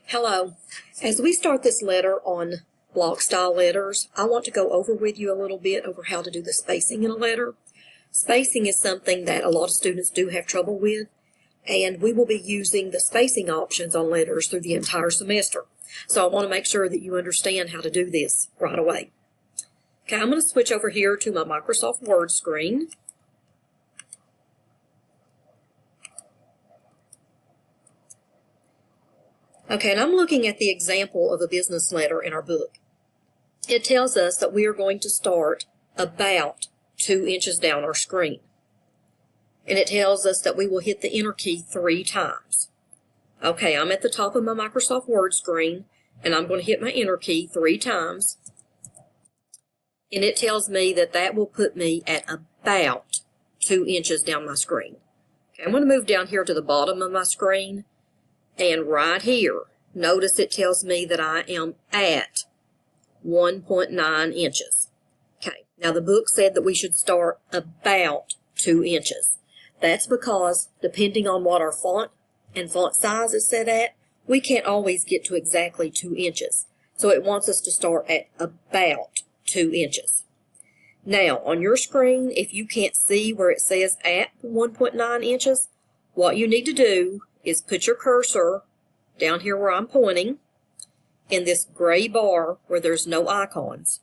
Hello. As we start this letter on block style letters, I want to go over with you a little bit over how to do the spacing in a letter. Spacing is something that a lot of students do have trouble with, and we will be using the spacing options on letters through the entire semester. So I want to make sure that you understand how to do this right away. Okay, I'm going to switch over here to my Microsoft Word screen. Okay, and I'm looking at the example of a business letter in our book. It tells us that we are going to start about 2 inches down our screen. And it tells us that we will hit the enter key 3 times. Okay, I'm at the top of my Microsoft Word screen, and I'm going to hit my enter key 3 times. And it tells me that that will put me at about 2 inches down my screen. Okay, I'm going to move down here to the bottom of my screen. And right here, notice it tells me that I am at 1.9 inches. Okay, now the book said that we should start about 2 inches. That's because depending on what our font and font size is set at, we can't always get to exactly 2 inches. So it wants us to start at about 2 inches. Now, on your screen, if you can't see where it says at 1.9 inches, what you need to do is put your cursor down here where I'm pointing in this gray bar where there's no icons.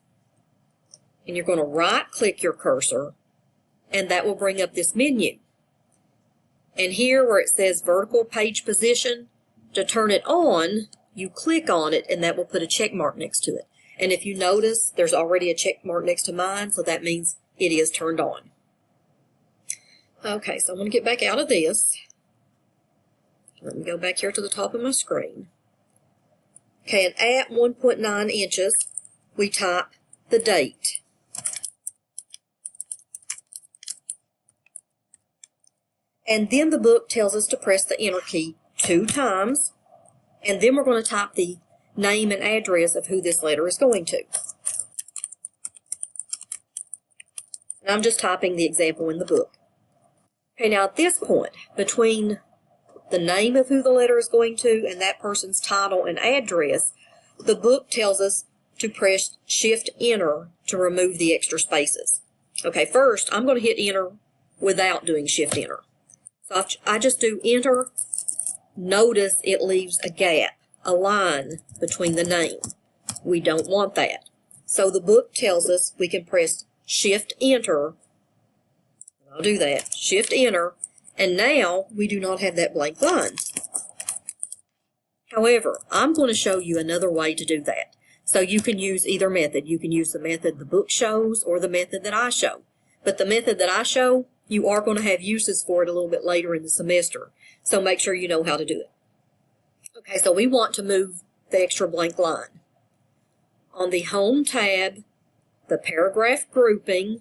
And you're going to right-click your cursor, and that will bring up this menu. And here where it says vertical page position, to turn it on, you click on it, and that will put a check mark next to it. And if you notice, there's already a check mark next to mine, so that means it is turned on. Okay, so I'm going to get back out of this. Let me go back here to the top of my screen. Okay, and at 1.9 inches, we type the date. And then the book tells us to press the enter key 2 times, and then we're going to type the name and address of who this letter is going to. And I'm just typing the example in the book. Okay, now at this point, between the name of who the letter is going to and that person's title and address, the book tells us to press Shift-Enter to remove the extra spaces. Okay, first I'm going to hit Enter without doing Shift-Enter. So I just do Enter. Notice it leaves a gap, a line between the name. We don't want that. So the book tells us we can press Shift-Enter. I'll do that. Shift-Enter. And now we do not have that blank line. However, I'm going to show you another way to do that. So you can use either method. You can use the method the book shows or the method that I show. But the method that I show, you are going to have uses for it a little bit later in the semester. So make sure you know how to do it. Okay, so we want to move the extra blank line. On the Home tab, the paragraph grouping,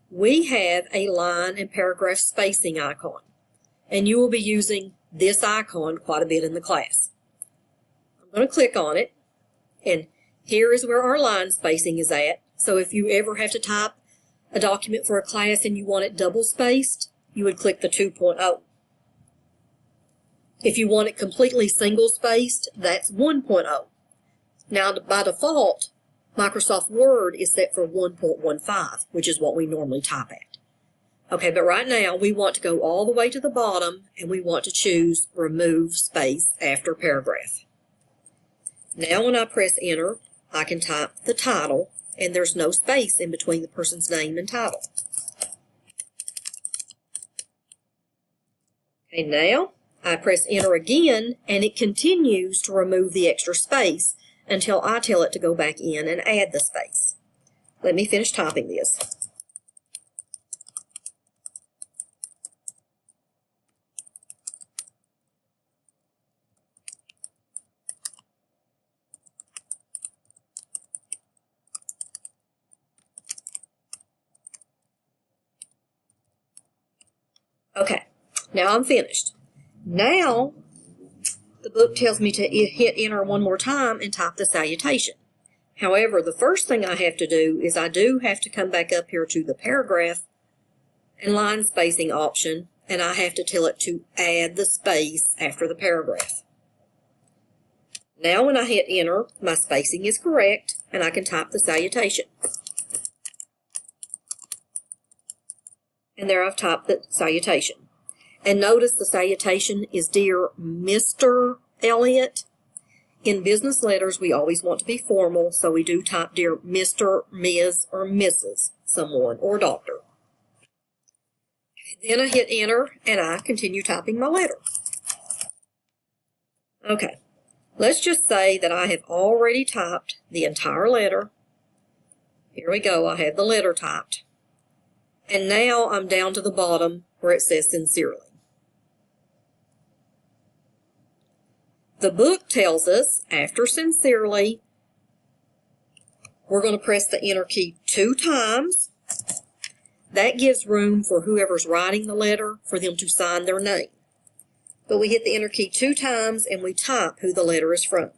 we have a line and paragraph spacing icon. And you will be using this icon quite a bit in the class. I'm going to click on it, and here is where our line spacing is at. So if you ever have to type a document for a class and you want it double spaced, you would click the 2.0. If you want it completely single spaced, that's 1.0. Now, by default, Microsoft Word is set for 1.15, which is what we normally type at. Okay, but right now we want to go all the way to the bottom, and we want to choose Remove Space After Paragraph. Now when I press Enter, I can type the title, and there's no space in between the person's name and title. Okay, now I press Enter again, and it continues to remove the extra space until I tell it to go back in and add the space. Let me finish typing this. Okay, now I'm finished. Now, the book tells me to hit Enter one more time and type the salutation. However, the first thing I have to do is I do have to come back up here to the paragraph and line spacing option, and I have to tell it to add the space after the paragraph. Now when I hit enter, my spacing is correct, and I can type the salutation. And there I've typed the salutation. And notice the salutation is Dear Mr. Elliott. In business letters, we always want to be formal, so we do type Dear Mr., Ms., or Mrs., someone, or doctor. Then I hit enter, and I continue typing my letter. Okay, let's just say that I have already typed the entire letter. Here we go, I have the letter typed. And now I'm down to the bottom where it says sincerely. The book tells us, after sincerely, we're going to press the enter key 2 times. That gives room for whoever's writing the letter for them to sign their name. But we hit the enter key 2 times and we type who the letter is from.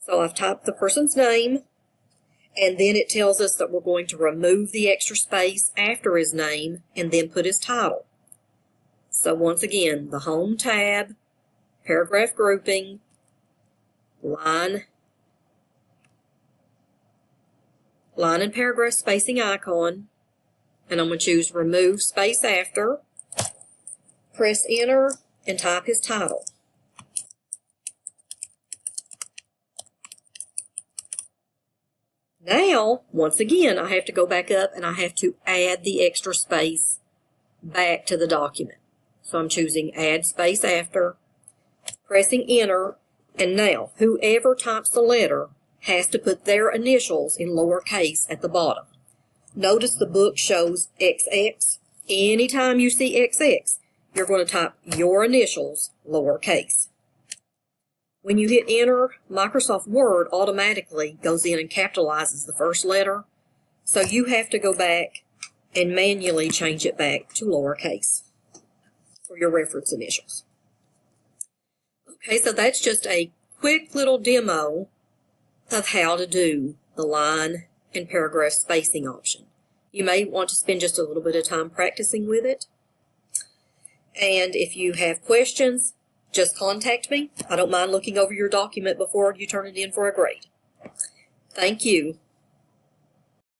So I've typed the person's name, and then it tells us that we're going to remove the extra space after his name and then put his title. So once again, the Home tab, Paragraph Grouping, Line and Paragraph Spacing icon, and I'm going to choose Remove Space After, press Enter, and type his title. Now, once again, I have to go back up and I have to add the extra space back to the document. So I'm choosing Add Space After, pressing Enter, and now whoever types the letter has to put their initials in lowercase at the bottom. Notice the book shows XX. Anytime you see XX, you're going to type your initials lowercase. When you hit enter, Microsoft Word automatically goes in and capitalizes the first letter, so you have to go back and manually change it back to lowercase for your reference initials. Okay, so that's just a quick little demo of how to do the line and paragraph spacing option. You may want to spend just a little bit of time practicing with it. And if you have questions, just contact me. I don't mind looking over your document before you turn it in for a grade. Thank you.